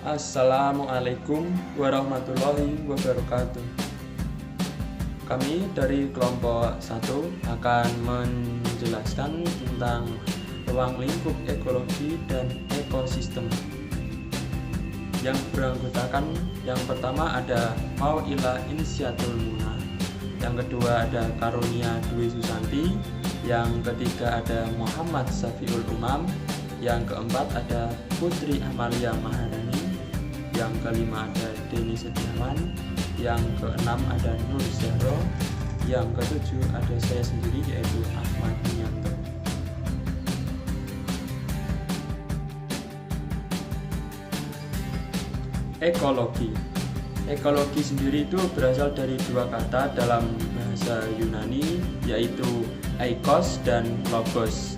Assalamualaikum warahmatullahi wabarakatuh. Kami dari kelompok 1 akan menjelaskan tentang ruang lingkup ekologi dan ekosistem. Yang beranggotakan yang pertama ada Mauila Insiatul Muna, yang kedua ada Karunia Dwi Susanti, yang ketiga ada Muhammad Safiul Umam, yang keempat ada Putri Amalia Maharani, yang kelima ada Denny Setiawan, yang keenam ada Nur Zahro, yang ketujuh ada saya sendiri yaitu Ahmad Nianto. Ekologi sendiri itu berasal dari dua kata dalam bahasa Yunani, yaitu eikos dan logos.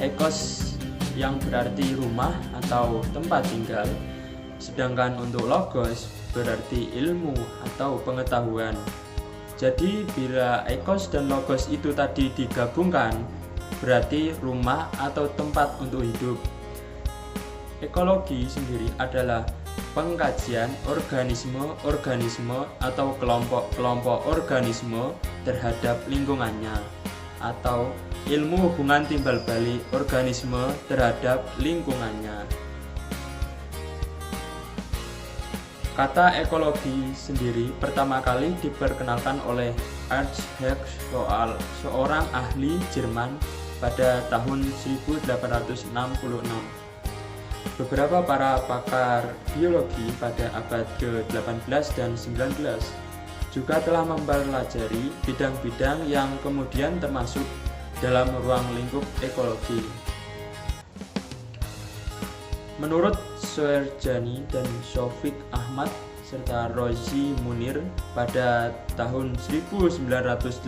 Eikos yang berarti rumah atau tempat tinggal, sedangkan untuk logos berarti ilmu atau pengetahuan. Jadi bila eikos dan logos itu tadi digabungkan, berarti rumah atau tempat untuk hidup. Ekologi sendiri adalah pengkajian organisme atau kelompok-kelompok organisme terhadap lingkungannya, atau ilmu hubungan timbal balik organisme terhadap lingkungannya. Kata ekologi sendiri pertama kali diperkenalkan oleh Ernst Haeckel, seorang ahli Jerman pada tahun 1866. Beberapa para pakar biologi pada abad ke-18 dan 19 juga telah mempelajari bidang-bidang yang kemudian termasuk dalam ruang lingkup ekologi. Menurut Soerjani dan Syafiq Ahmad serta Rozi Munir pada tahun 1987,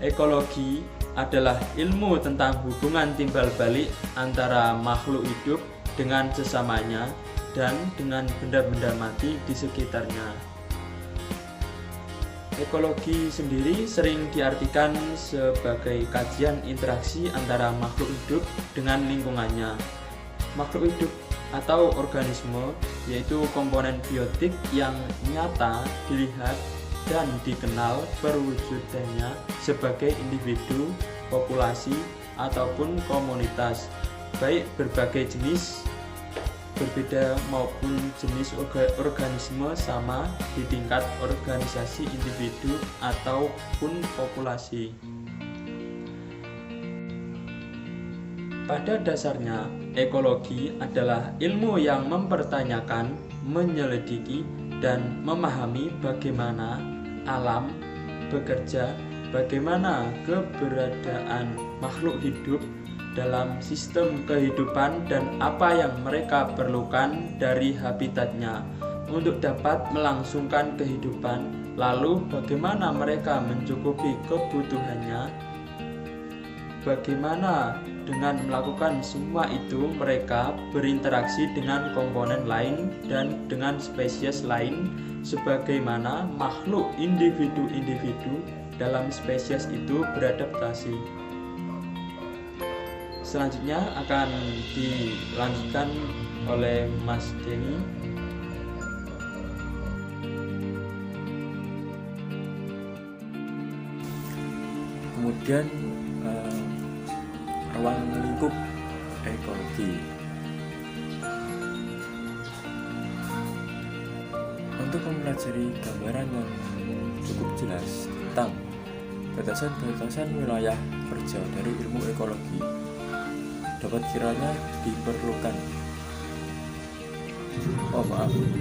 ekologi adalah ilmu tentang hubungan timbal balik antara makhluk hidup dengan sesamanya dan dengan benda-benda mati di sekitarnya. Ekologi sendiri sering diartikan sebagai kajian interaksi antara makhluk hidup dengan lingkungannya. Makhluk hidup atau organisme yaitu komponen biotik yang nyata dilihat dan dikenal perwujudannya sebagai individu, populasi, ataupun komunitas, baik berbagai jenis berbeda maupun jenis organisme sama di tingkat organisasi individu ataupun populasi. Pada dasarnya, ekologi adalah ilmu yang mempertanyakan, menyelidiki, dan memahami bagaimana alam bekerja, bagaimana keberadaan makhluk hidup dalam sistem kehidupan dan apa yang mereka perlukan dari habitatnya untuk dapat melangsungkan kehidupan, lalu bagaimana mereka mencukupi kebutuhannya, bagaimana dengan melakukan semua itu mereka berinteraksi dengan komponen lain dan dengan spesies lain, sebagaimana makhluk individu-individu dalam spesies itu beradaptasi. Selanjutnya akan dilanjutkan oleh Mas Denny. Kemudian ruang lingkup ekologi. Untuk mempelajari gambaran yang cukup jelas tentang batasan-batasan wilayah kerja dari ilmu ekologi, dapat kiranya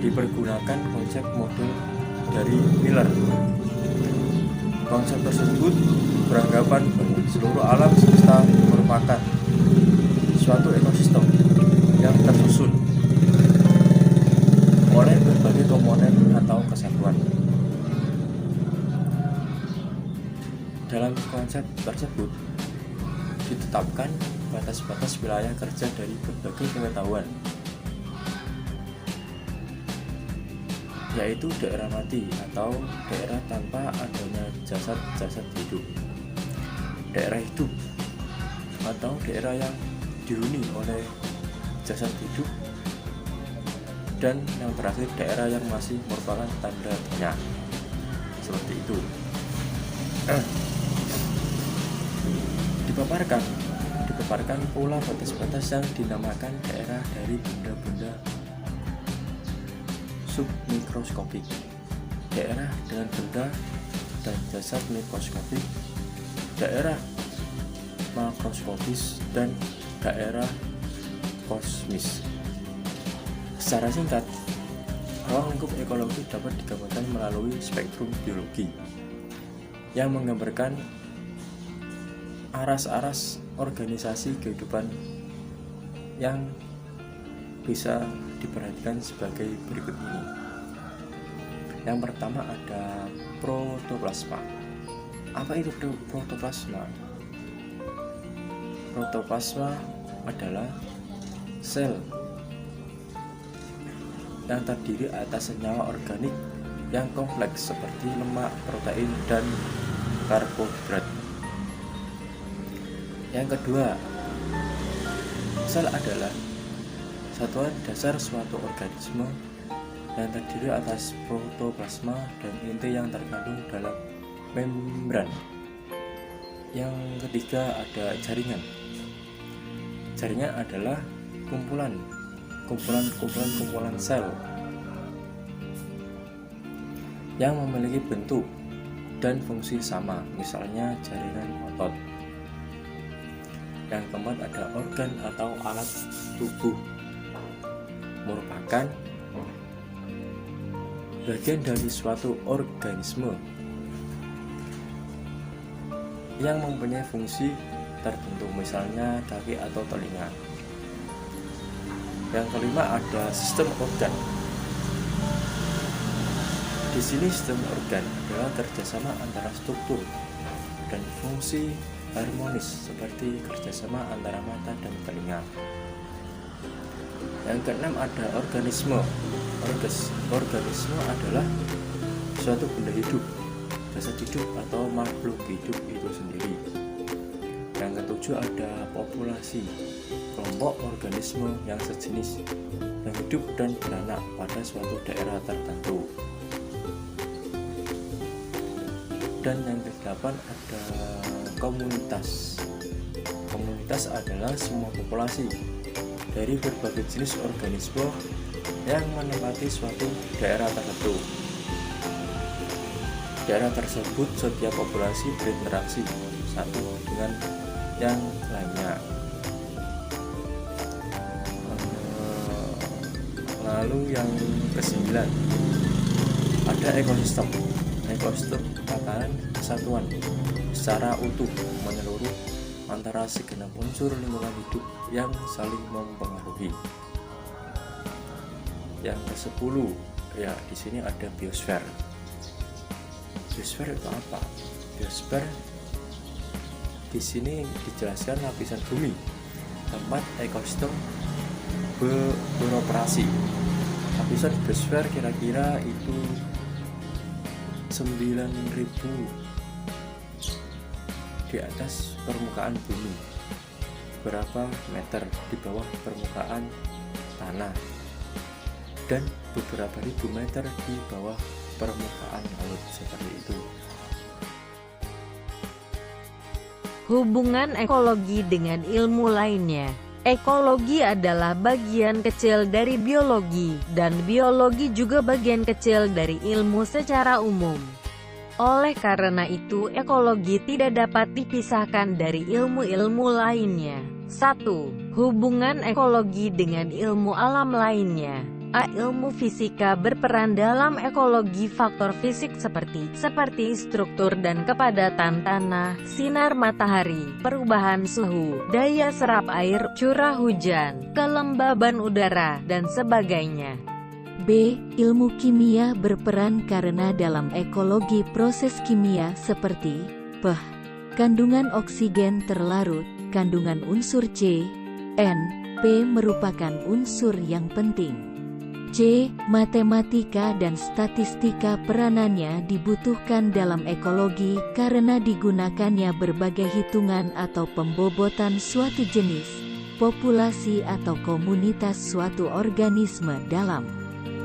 dipergunakan konsep model dari Miller. Konsep tersebut beranggapan bahwa seluruh alam semesta merupakan suatu ekosistem yang tersusun oleh berbagai komponen atau kesatuan. Dalam konsep tersebut ditetapkan batas-batas wilayah kerja dari berbagai pengetahuan, yaitu daerah mati atau daerah tanpa adanya jasad-jasad hidup, daerah hidup atau daerah yang dihuni oleh jasad hidup, dan yang terakhir daerah yang masih merupakan tanda tanya. Seperti itu. Dipaparkan pula batas-batas yang dinamakan daerah dari benda-benda submikroskopik, daerah dengan benda dan jasad mikroskopik, daerah makroskopis, dan daerah kosmis. Secara singkat, ruang lingkup ekologi dapat digambarkan melalui spektrum biologi yang menggambarkan aras-aras organisasi kehidupan yang bisa diperhatikan sebagai berikut ini. Yang pertama ada protoplasma. Apa itu protoplasma? Protoplasma adalah sel yang terdiri atas senyawa organik yang kompleks seperti lemak, protein, dan karbohidrat. Yang kedua, sel adalah satuan dasar suatu organisme yang terdiri atas protoplasma dan inti yang terkandung dalam membran. Yang ketiga ada jaringan. Jaringan adalah kumpulan sel yang memiliki bentuk dan fungsi sama, misalnya jaringan otot. Yang keempat ada organ atau alat tubuh, merupakan bagian dari suatu organisme yang mempunyai fungsi tertentu, misalnya kaki atau telinga. Yang kelima ada sistem organ. Di sini sistem organ adalah kerjasama antara struktur dan fungsi harmonis seperti kerjasama antara mata dan telinga. Yang keenam ada organisme. Organisme adalah suatu benda hidup, jasad hidup atau makhluk hidup itu sendiri. Yang ketujuh ada populasi, kelompok organisme yang sejenis yang hidup dan beranak pada suatu daerah tertentu. Dan yang kedelapan ada komunitas. Komunitas adalah semua populasi dari berbagai jenis organisme yang menempati suatu daerah tertentu. Daerah tersebut setiap populasi berinteraksi satu dengan yang lainnya. Lalu yang kesembilan ada ekosistem. Ekosistem merupakan kesatuan secara utuh menyeluruh antara segenap unsur lingkungan hidup yang saling mempengaruhi. Yang ke-10 ya, di sini ada biosfer. Biosfer itu apa? Biosfer di sini dijelaskan lapisan bumi tempat ekosistem beroperasi. Lapisan biosfer kira-kira itu 9.000 di atas permukaan bumi, berapa meter di bawah permukaan tanah, dan beberapa ribu meter di bawah permukaan laut, seperti itu. Hubungan ekologi dengan ilmu lainnya. Ekologi adalah bagian kecil dari biologi, dan biologi juga bagian kecil dari ilmu secara umum. Oleh karena itu, ekologi tidak dapat dipisahkan dari ilmu-ilmu lainnya. 1. Hubungan ekologi dengan ilmu alam lainnya. Ilmu fisika berperan dalam ekologi. Faktor fisik seperti struktur dan kepadatan tanah, sinar matahari, perubahan suhu, daya serap air, curah hujan, kelembaban udara, dan sebagainya. B. Ilmu kimia berperan karena dalam ekologi proses kimia seperti pH, kandungan oksigen terlarut, kandungan unsur C, N, P merupakan unsur yang penting. C. Matematika dan statistika peranannya dibutuhkan dalam ekologi karena digunakannya berbagai hitungan atau pembobotan suatu jenis, populasi atau komunitas suatu organisme dalam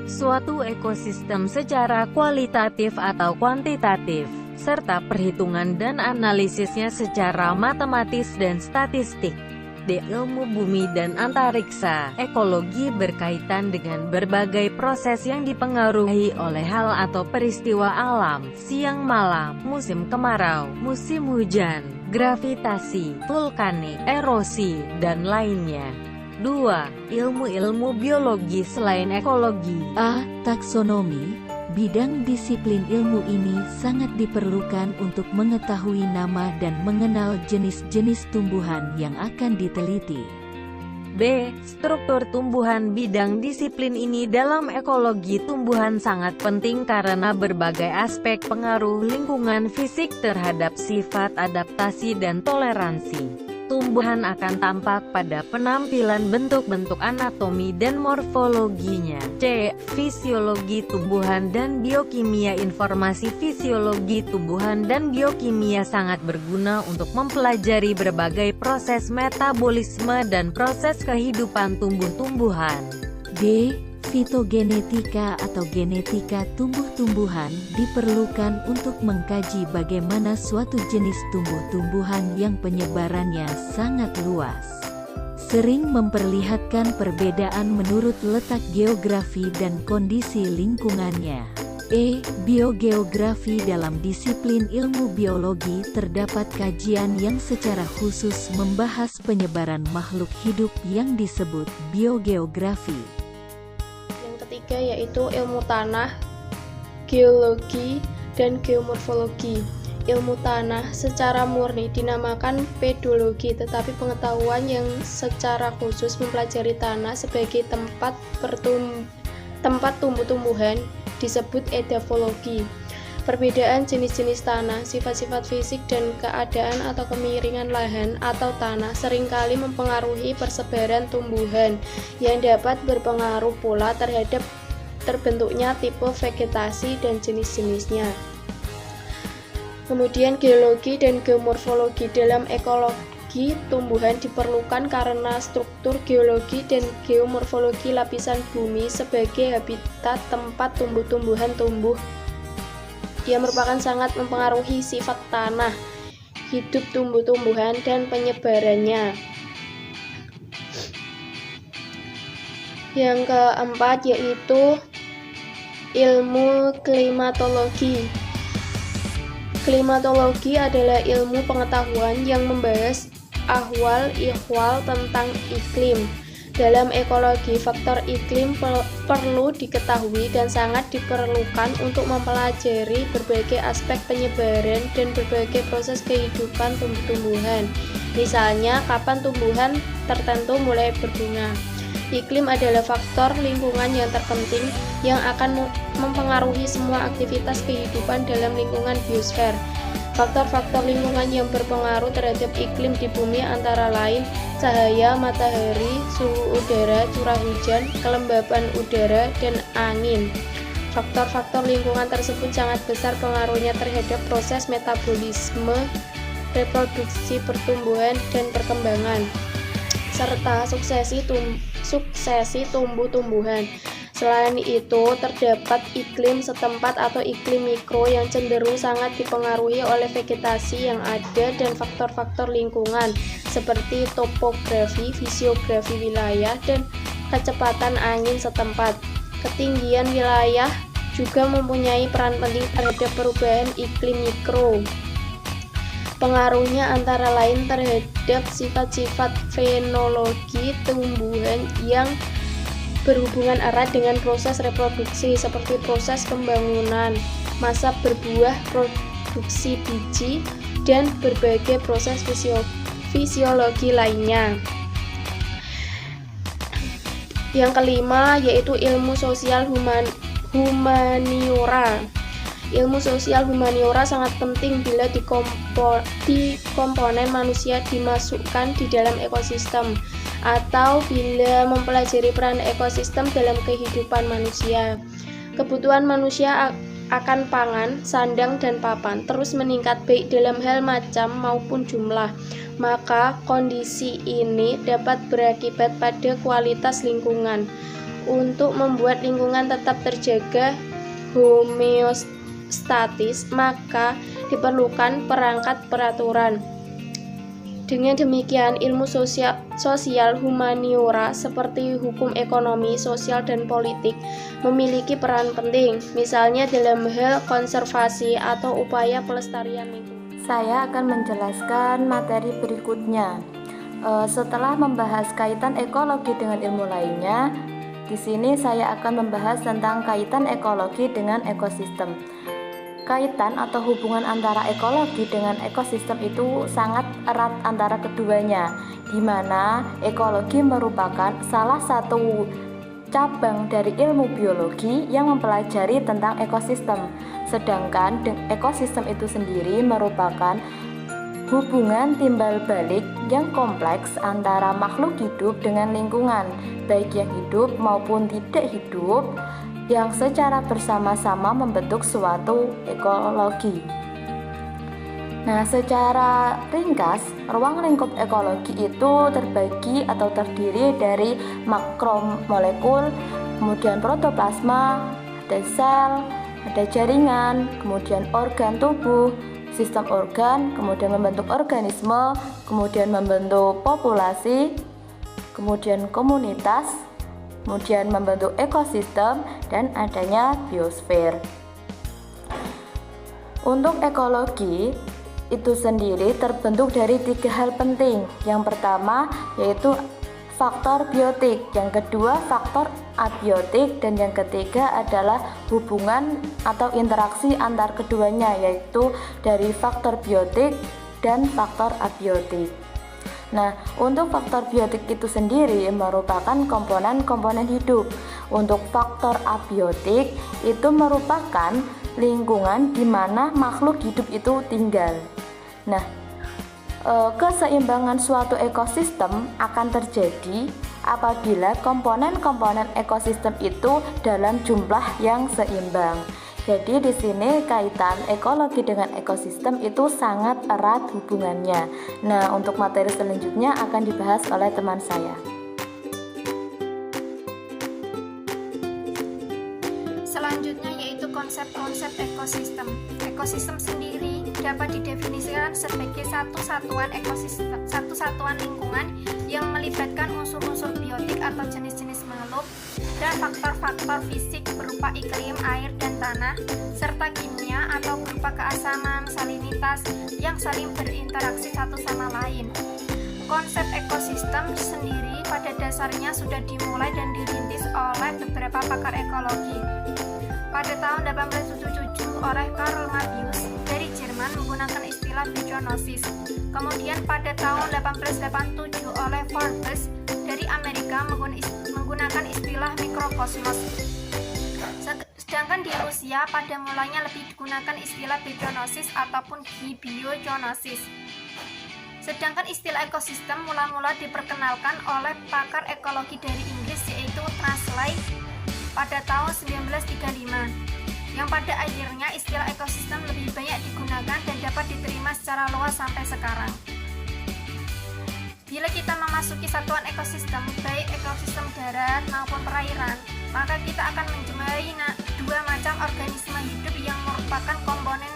suatu ekosistem secara kualitatif atau kuantitatif, serta perhitungan dan analisisnya secara matematis dan statistik. D. Ilmu bumi dan antariksa. Ekologi berkaitan dengan berbagai proses yang dipengaruhi oleh hal atau peristiwa alam, siang malam, musim kemarau, musim hujan, gravitasi, vulkanik, erosi, dan lainnya. 2. Ilmu-ilmu biologi selain ekologi. A. Taksonomi. Bidang disiplin ilmu ini sangat diperlukan untuk mengetahui nama dan mengenal jenis-jenis tumbuhan yang akan diteliti. B. Struktur tumbuhan. Bidang disiplin ini dalam ekologi tumbuhan sangat penting karena berbagai aspek pengaruh lingkungan fisik terhadap sifat adaptasi dan toleransi. Tumbuhan akan tampak pada penampilan bentuk-bentuk anatomi dan morfologinya. C. Fisiologi tumbuhan dan biokimia. Informasi fisiologi tumbuhan dan biokimia sangat berguna untuk mempelajari berbagai proses metabolisme dan proses kehidupan tumbuh-tumbuhan. D. Fitogenetika atau genetika tumbuh-tumbuhan diperlukan untuk mengkaji bagaimana suatu jenis tumbuh-tumbuhan yang penyebarannya sangat luas, sering memperlihatkan perbedaan menurut letak geografi dan kondisi lingkungannya. E. Biogeografi. Dalam disiplin ilmu biologi terdapat kajian yang secara khusus membahas penyebaran makhluk hidup yang disebut biogeografi. Ketiga yaitu ilmu tanah, geologi, dan geomorfologi. Ilmu tanah secara murni dinamakan pedologi, tetapi pengetahuan yang secara khusus mempelajari tanah sebagai tempat tumbuh-tumbuhan disebut edafologi. Perbedaan jenis-jenis tanah, sifat-sifat fisik dan keadaan atau kemiringan lahan atau tanah seringkali mempengaruhi persebaran tumbuhan yang dapat berpengaruh pula terhadap terbentuknya tipe vegetasi dan jenis-jenisnya. Kemudian geologi dan geomorfologi. Dalam ekologi tumbuhan diperlukan karena struktur geologi dan geomorfologi lapisan bumi sebagai habitat tempat tumbuh-tumbuhan tumbuh. Dia merupakan sangat mempengaruhi sifat tanah, hidup tumbuh-tumbuhan, dan penyebarannya. Yang keempat yaitu ilmu klimatologi. Klimatologi adalah ilmu pengetahuan yang membahas ahwal-ihwal tentang iklim. Dalam ekologi, faktor iklim perlu diketahui dan sangat diperlukan untuk mempelajari berbagai aspek penyebaran dan berbagai proses kehidupan tumbuh-tumbuhan. Misalnya, kapan tumbuhan tertentu mulai berbunga. Iklim adalah faktor lingkungan yang terpenting yang akan mempengaruhi semua aktivitas kehidupan dalam lingkungan biosfer. Faktor-faktor lingkungan yang berpengaruh terhadap iklim di bumi antara lain cahaya matahari, suhu udara, curah hujan, kelembapan udara, dan angin. Faktor-faktor lingkungan tersebut sangat besar pengaruhnya terhadap proses metabolisme, reproduksi pertumbuhan dan perkembangan, serta suksesi tumbuh-tumbuhan. Selain itu, terdapat iklim setempat atau iklim mikro yang cenderung sangat dipengaruhi oleh vegetasi yang ada dan faktor-faktor lingkungan seperti topografi, fisiografi wilayah, dan kecepatan angin setempat. Ketinggian wilayah juga mempunyai peran penting terhadap perubahan iklim mikro. Pengaruhnya antara lain terhadap sifat-sifat fenologi tumbuhan yang berhubungan erat dengan proses reproduksi seperti proses pembangunan, masa berbuah, produksi biji, dan berbagai proses fisiologi lainnya. Yang kelima yaitu ilmu sosial humaniora. Ilmu sosial humaniora sangat penting bila komponen manusia dimasukkan di dalam ekosistem atau bila mempelajari peran ekosistem dalam kehidupan manusia. Kebutuhan manusia akan pangan, sandang, dan papan terus meningkat baik dalam hal macam maupun jumlah. Maka kondisi ini dapat berakibat pada kualitas lingkungan. untuk membuat lingkungan tetap terjaga homeostatis, maka diperlukan perangkat peraturan. Dengan demikian, ilmu sosial humaniora seperti hukum ekonomi, sosial, dan politik memiliki peran penting, misalnya dalam hal konservasi atau upaya pelestarian lingkungan. Saya akan menjelaskan materi berikutnya. Setelah membahas kaitan ekologi dengan ilmu lainnya, di sini saya akan membahas tentang kaitan ekologi dengan ekosistem. Kaitan atau hubungan antara ekologi dengan ekosistem itu sangat erat antara keduanya, di mana ekologi merupakan salah satu cabang dari ilmu biologi yang mempelajari tentang ekosistem. Sedangkan ekosistem itu sendiri merupakan hubungan timbal balik yang kompleks antara makhluk hidup dengan lingkungan, baik yang hidup maupun tidak hidup, yang secara bersama-sama membentuk suatu ekologi. Nah, secara ringkas, ruang lingkup ekologi itu terbagi atau terdiri dari makromolekul, kemudian protoplasma, ada sel, ada jaringan, kemudian organ tubuh, sistem organ, kemudian membentuk organisme, kemudian membentuk populasi, kemudian komunitas, kemudian membentuk ekosistem, dan adanya biosfer. Untuk ekologi itu sendiri terbentuk dari 3 hal penting. Yang pertama yaitu faktor biotik, yang kedua faktor abiotik, dan yang ketiga adalah hubungan atau interaksi antar keduanya, yaitu dari faktor biotik dan faktor abiotik. Nah, untuk faktor biotik itu sendiri merupakan komponen-komponen hidup. Untuk faktor abiotik itu merupakan lingkungan di mana makhluk hidup itu tinggal. Nah, keseimbangan suatu ekosistem akan terjadi apabila komponen-komponen ekosistem itu dalam jumlah yang seimbang. Jadi di sini kaitan ekologi dengan ekosistem itu sangat erat hubungannya. Nah, untuk materi selanjutnya akan dibahas oleh teman saya. Selanjutnya yaitu konsep-konsep ekosistem. Ekosistem sendiri dapat didefinisikan sebagai satu satuan lingkungan yang melibatkan unsur-unsur biotik atau jenis-jenis makhluk dan faktor-faktor fisik berupa iklim, air, dan tanah, serta kimia atau berupa keasaman, salinitas yang saling berinteraksi satu sama lain. Konsep ekosistem sendiri pada dasarnya sudah dimulai dan dirintis oleh beberapa pakar ekologi. Pada tahun 1877 oleh Karl Martius dari Jerman menggunakan istilah bionosis. Kemudian pada tahun 1887 oleh Forbes dari Amerika menggunakan istilah mikrokosmos. Sedangkan di Rusia pada mulanya lebih digunakan istilah bionosis ataupun gibionosis. Sedangkan istilah ekosistem mula-mula diperkenalkan oleh pakar ekologi dari Inggris yaitu Transley pada tahun 1935, yang pada akhirnya istilah ekosistem lebih banyak digunakan dan dapat diterima secara luas sampai sekarang. Bila kita memasuki satuan ekosistem, baik ekosistem darat maupun perairan, maka kita akan menjumpai 2 macam organisme hidup yang merupakan komponen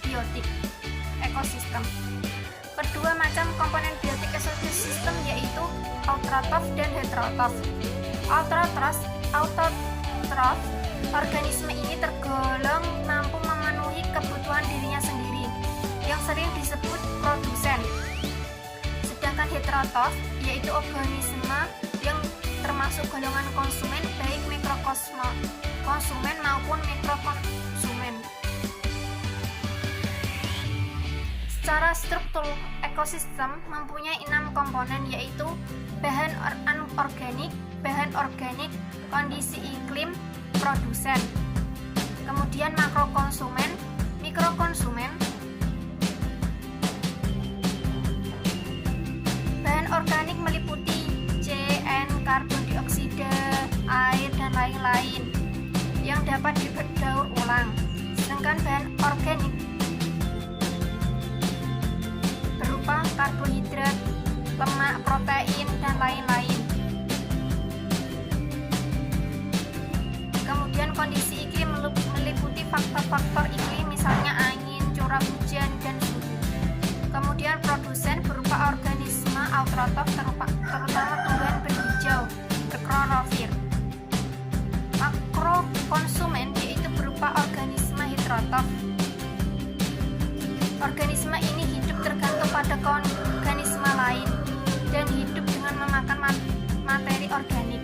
biotik ekosistem. Kedua macam komponen biotik ekosistem yaitu autotrof dan heterotrof. Autotrof organisme ini tergolong mampu memenuhi kebutuhan dirinya sendiri, yang sering disebut produsen. Sedangkan heterotrof yaitu organisme yang termasuk golongan konsumen, baik mikrokonsumen maupun mikrokonsumen. Secara struktur, ekosistem mempunyai 6 komponen yaitu bahan anorganik, bahan organik, kondisi iklim, produsen. Kemudian makrokonsumen, mikrokonsumen. Bahan organik meliputi CN, karbon dioksida, air, dan lain-lain yang dapat didaur ulang. Sedangkan bahan organik berupa karbohidrat, lemak, protein, dan lain-lain. heterotrof terutama tumbuhan berhijau, berklorofil. Makrokonsumen yaitu berupa organisme heterotrof. Organisme ini hidup tergantung pada organisme lain dan hidup dengan memakan materi organik.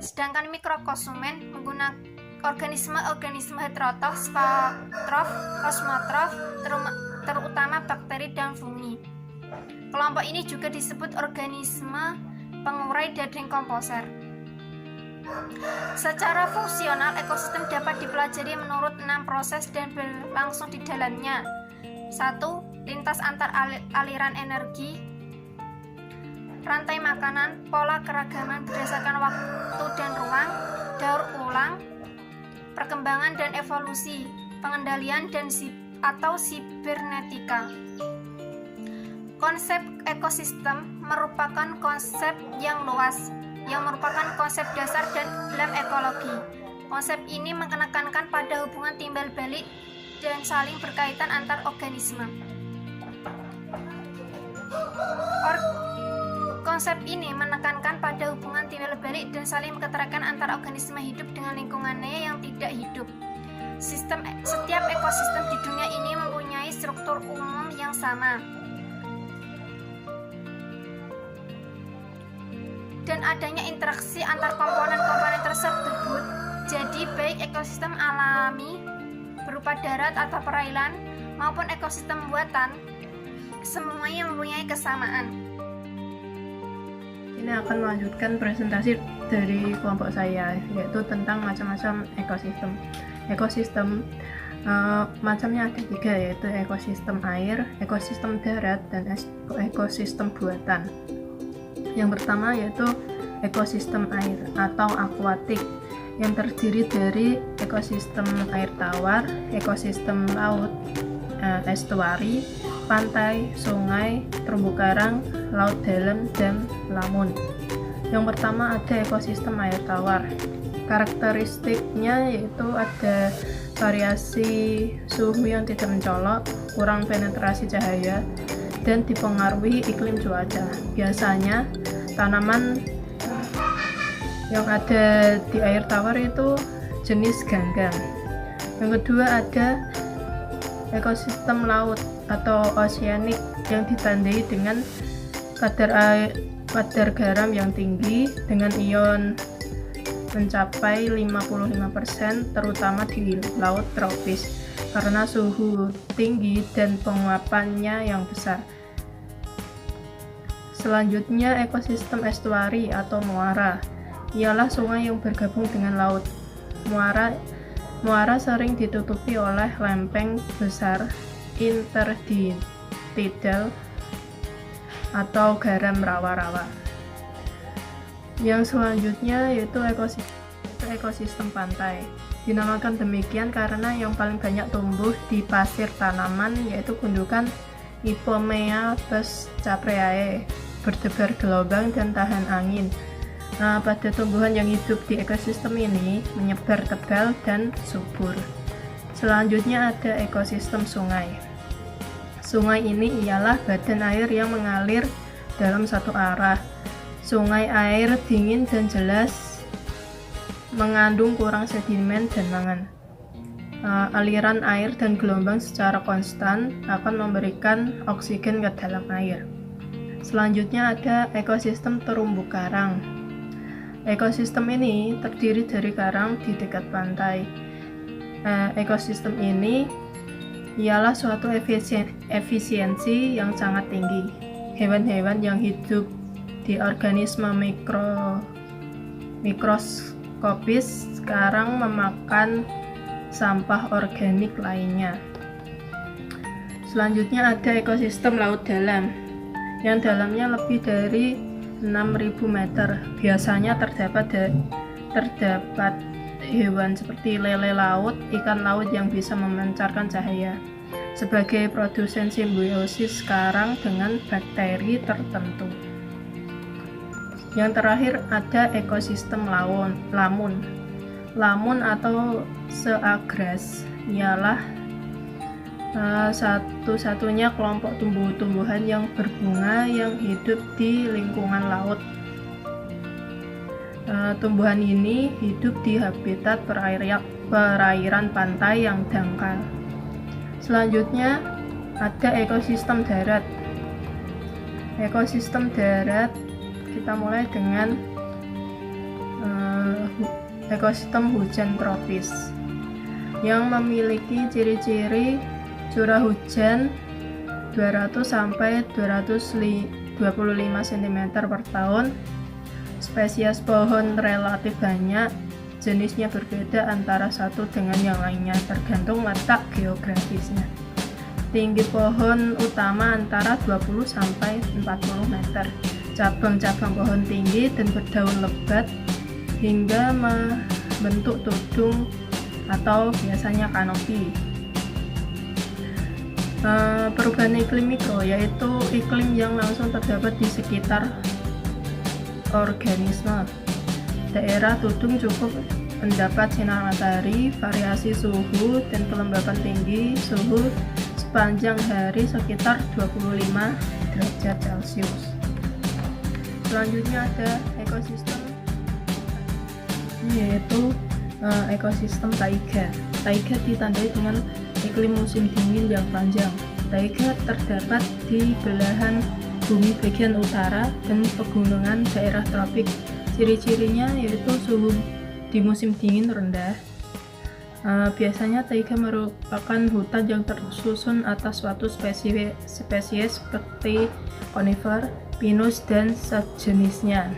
Sedangkan mikrokonsumen menggunakan organisme heterotrof, spatrof, osmotrof, terutama bakteri dan fungi. Kelompok ini juga disebut organisme pengurai dan dekomposer. Secara fungsional, ekosistem dapat dipelajari menurut 6 proses dan berlangsung di dalamnya. 1. Lintas antar aliran energi, rantai makanan, pola keragaman berdasarkan waktu dan ruang, daur ulang, perkembangan dan evolusi, pengendalian dan atau sibernetika. Konsep ekosistem merupakan konsep yang luas, yang merupakan konsep dasar dalam ekologi. Konsep ini menekankan pada hubungan timbal balik dan saling berkaitan antar organisme. Konsep ini menekankan pada hubungan timbal balik dan saling keterkaitan antar organisme hidup dengan lingkungannya yang tidak hidup. Setiap ekosistem di dunia ini mempunyai struktur umum yang sama. Dan adanya interaksi antar komponen-komponen tersebut. Jadi baik ekosistem alami berupa darat atau perairan maupun ekosistem buatan, semuanya mempunyai kesamaan. Ini akan melanjutkan presentasi dari kelompok saya, yaitu tentang macam-macam ekosistem. Ekosistem macamnya ada 3, yaitu ekosistem air, ekosistem darat, dan ekosistem buatan. Yang pertama yaitu ekosistem air atau akuatik, yang terdiri dari ekosistem air tawar, ekosistem laut, estuari, pantai, sungai, terumbu karang, laut dalam, dan lamun. Yang pertama ada ekosistem air tawar. Karakteristiknya yaitu ada variasi suhu yang tidak mencolok, kurang penetrasi cahaya, dan dipengaruhi iklim cuaca. Biasanya tanaman yang ada di air tawar itu jenis ganggang. Yang kedua ada ekosistem laut atau oceanic yang ditandai dengan kadar garam yang tinggi dengan ion mencapai 55%, terutama di laut tropis karena suhu tinggi dan penguapannya yang besar. Selanjutnya ekosistem estuari atau muara, ialah sungai yang bergabung dengan laut. Muara sering ditutupi oleh lempeng besar intertidal atau garam rawa-rawa. Yang selanjutnya yaitu ekosistem pantai. Dinamakan demikian karena yang paling banyak tumbuh di pasir tanaman yaitu gundukan Ipomea pescapreae, berdebar gelombang dan tahan angin. Pada tumbuhan yang hidup di ekosistem ini menyebar tebal dan subur. Selanjutnya ada ekosistem sungai. Sungai ini ialah badan air yang mengalir dalam satu arah. Sungai air dingin dan jelas, mengandung kurang sedimen dan mangan. Aliran air dan gelombang secara konstan akan memberikan oksigen ke dalam air. Selanjutnya ada ekosistem terumbu karang. Ekosistem ini terdiri dari karang di dekat pantai. Ekosistem ini ialah suatu efisiensi yang sangat tinggi. Hewan-hewan yang hidup di organisme mikroskopis sekarang memakan sampah organik lainnya. Selanjutnya ada ekosistem laut dalam, yang dalamnya lebih dari 6.000 meter. Biasanya terdapat hewan seperti lele laut, ikan laut yang bisa memancarkan cahaya sebagai produsen simbiosis karang dengan bakteri tertentu. Yang terakhir ada ekosistem lamun. Lamun atau seagras ialah satu-satunya kelompok tumbuh-tumbuhan yang berbunga yang hidup di lingkungan laut. Tumbuhan ini hidup di habitat perairan pantai yang dangkal. Selanjutnya ada ekosistem darat. Ekosistem darat kita mulai dengan ekosistem hujan tropis yang memiliki ciri-ciri curah hujan 200 sampai 225 cm per tahun. Spesies pohon relatif banyak, jenisnya berbeda antara satu dengan yang lainnya tergantung letak geografisnya. Tinggi pohon utama antara 20 sampai 40 meter. Cabang-cabang pohon tinggi dan berdaun lebat hingga membentuk tudung atau biasanya kanopi. Perubahan iklim mikro yaitu iklim yang langsung terdapat di sekitar organisme. Daerah tudung cukup mendapat sinar matahari, variasi suhu dan kelembapan tinggi suhu sepanjang hari sekitar 25 derajat Celcius. Selanjutnya ada ekosistem, yaitu ekosistem taiga. Taiga ditandai dengan iklim musim dingin yang panjang. Taiga terdapat di belahan bumi bagian utara dan pegunungan daerah tropik. Ciri-cirinya yaitu suhu di musim dingin rendah. Biasanya taiga merupakan hutan yang tersusun atas suatu spesies seperti konifer, pinus, dan sejenisnya.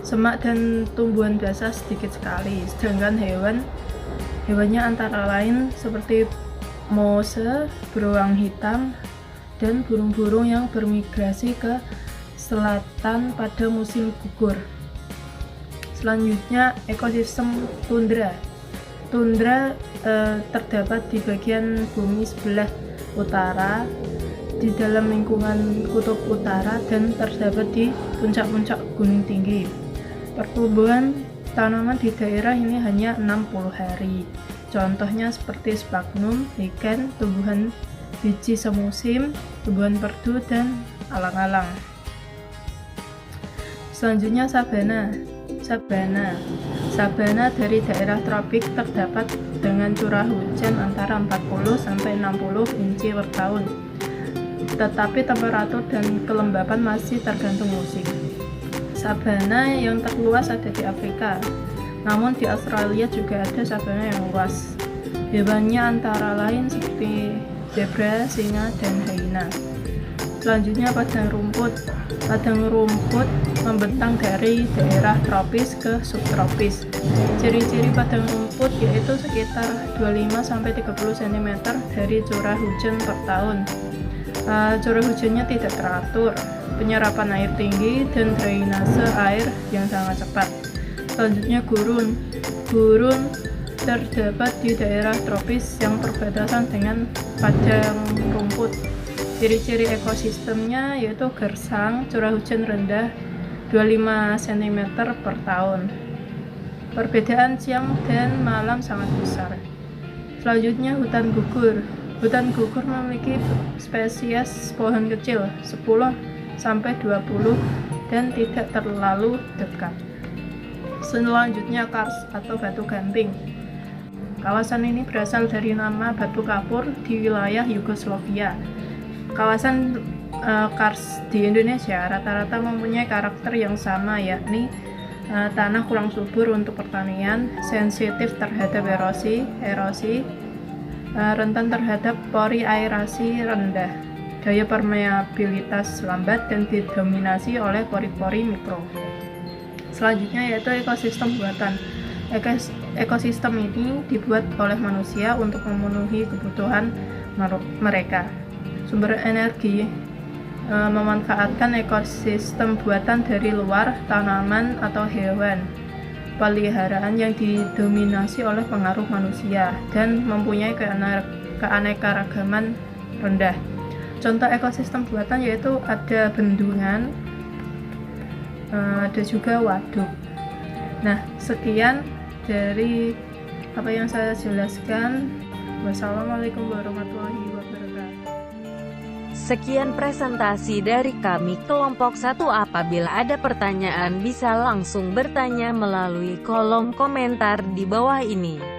Semak dan tumbuhan basah sedikit sekali, sedangkan hewannya antara lain seperti moose, beruang hitam, dan burung-burung yang bermigrasi ke selatan pada musim gugur. Selanjutnya ekosistem tundra. Tundra terdapat di bagian bumi sebelah utara di dalam lingkungan kutub utara dan terdapat di puncak-puncak gunung tinggi. Pertumbuhan tanaman di daerah ini hanya 60 hari. Contohnya seperti sphagnum, lichen, tumbuhan biji semusim, tumbuhan perdu, dan alang-alang. Selanjutnya sabana. Sabana dari daerah tropik terdapat dengan curah hujan antara 40 sampai 60 inci per tahun. Tetapi temperatur dan kelembapan masih tergantung musim. Sabana yang terluas ada di Afrika. Namun di Australia juga ada sabana yang luas. Hewannya antara lain seperti zebra, singa, dan hyena. Selanjutnya padang rumput. Padang rumput membentang dari daerah tropis ke subtropis. Ciri-ciri padang rumput yaitu sekitar 25-30 cm dari curah hujan per tahun. Curah hujannya tidak teratur, penyerapan air tinggi, dan drainase air yang sangat cepat. Selanjutnya gurun. Gurun terdapat di daerah tropis yang berbatasan dengan padang rumput. Ciri-ciri ekosistemnya yaitu gersang, curah hujan rendah 25 cm per tahun. Perbedaan siang dan malam sangat besar. Selanjutnya hutan gugur. Hutan gugur memiliki spesies pohon kecil 10 sampai 20 dan tidak terlalu dekat. Selanjutnya kars atau batu gamping. Kawasan ini berasal dari nama batu kapur di wilayah Yugoslavia. Kawasan kars di Indonesia rata-rata mempunyai karakter yang sama, yakni tanah kurang subur untuk pertanian, sensitif terhadap erosi, rentan terhadap pori aerasi rendah, daya permeabilitas lambat, dan didominasi oleh pori-pori mikro. Selanjutnya yaitu ekosistem buatan. Ekosistem ini dibuat oleh manusia untuk memenuhi kebutuhan mereka. Sumber energi memanfaatkan ekosistem buatan dari luar, tanaman atau hewan peliharaan yang didominasi oleh pengaruh manusia dan mempunyai keanekaragaman rendah. Contoh ekosistem buatan yaitu ada bendungan, ada juga waduk. Nah, sekian dari apa yang saya jelaskan. Wassalamualaikum warahmatullahi wabarakatuh. Sekian presentasi dari kami kelompok 1. Apabila ada pertanyaan bisa langsung bertanya melalui kolom komentar di bawah ini.